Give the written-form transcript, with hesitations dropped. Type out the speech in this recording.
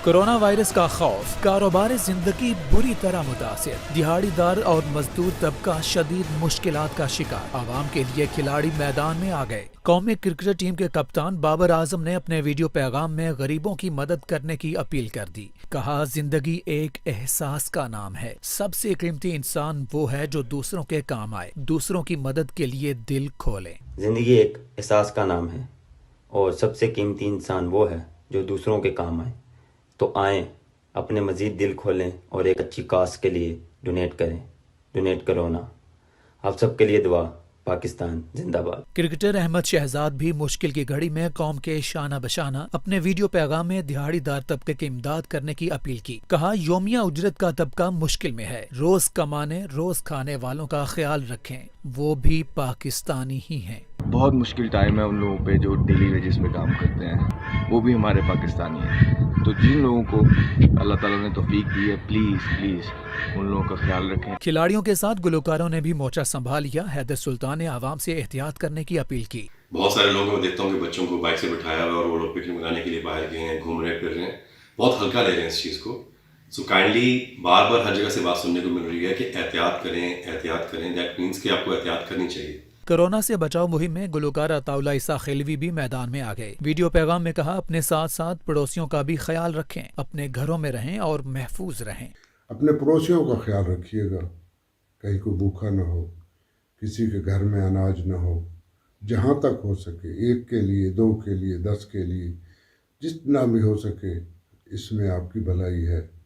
Corona virus का खौफ, कारोबार जिंदगी बुरी तरह मुतासिर, दिहाड़ीदार और मजदूर तबका शदीद मुश्किलात का शिकार। आवाम के लिए खिलाड़ी मैदान में आ गए। कौमी क्रिकेट टीम के कप्तान बाबर आजम ने अपने वीडियो पैगाम में गरीबों की मदद करने की अपील कर दी। कहा, जिंदगी एक एहसास का नाम है। सबसे कीमती इंसान वो है जो दूसरों के काम आए, दूसरों की मदद के लिए दिल खोले। ज़िंदगी एक एहसास का नाम है और सबसे कीमती इंसान वो है जो दूसरों के काम आए। तो आएँ, अपने मज़ीद दिल खोलें और एक अच्छी काज के लिए डोनेट करें। डोनेट करो ना। आप सबके लिए दुआ। पाकिस्तान जिंदाबाद। क्रिकेटर अहमद शहजाद भी मुश्किल की घड़ी में कौम के शाना बशाना अपने वीडियो पैगाम में दिहाड़ीदार तबके की इमदाद करने की अपील की। कहा, योमिया उजरत का तबका मुश्किल में है। रोज कमाने रोज खाने वालों का ख्याल रखें, वो भी पाकिस्तानी ही हैं। बहुत मुश्किल टाइम है उन लोगों पे जो डेली वेजेस पे काम करते हैं, वो भी हमारे पाकिस्तानी हैं। तो जिन लोगों को अल्लाह ताला ने तौफीक दी है, प्लीज़ उन लोगों का ख्याल रखें। खिलाड़ियों के साथ गुलकारों ने भी मोर्चा संभाल लिया। हैदर सुल्तान ने आवाम से एहतियात करने की अपील की। बहुत सारे लोगों को देखता हूँ कि बच्चों को बाइक से बिठाया हुआ और वो लोग पिकनिक मनाने के लिए बाहर गए हैं, घूम रहे फिर रहे हैं, बहुत हल्का ले रहे हैं इस चीज़ को। सो काइंडली बार बार हर जगह से बात सुनने को मिल रही है कि एहतियात करें। दैट मीन्स कि आपको एहतियात करनी चाहिए। कोरोना से बचाव मुहिम में गुलकार अताउल्ला ईसा खिलवी भी मैदान में आ गए। वीडियो पैगाम में कहा, अपने साथ साथ पड़ोसियों का भी ख्याल रखें, अपने घरों में रहें और महफूज रहें। अपने पड़ोसियों का ख्याल रखिएगा, कहीं कोई भूखा न हो, किसी के घर में अनाज न हो। जहाँ तक हो सके, एक के लिए, दो के लिए, 10 के लिए, जितना भी हो सके, इसमें आपकी भलाई है।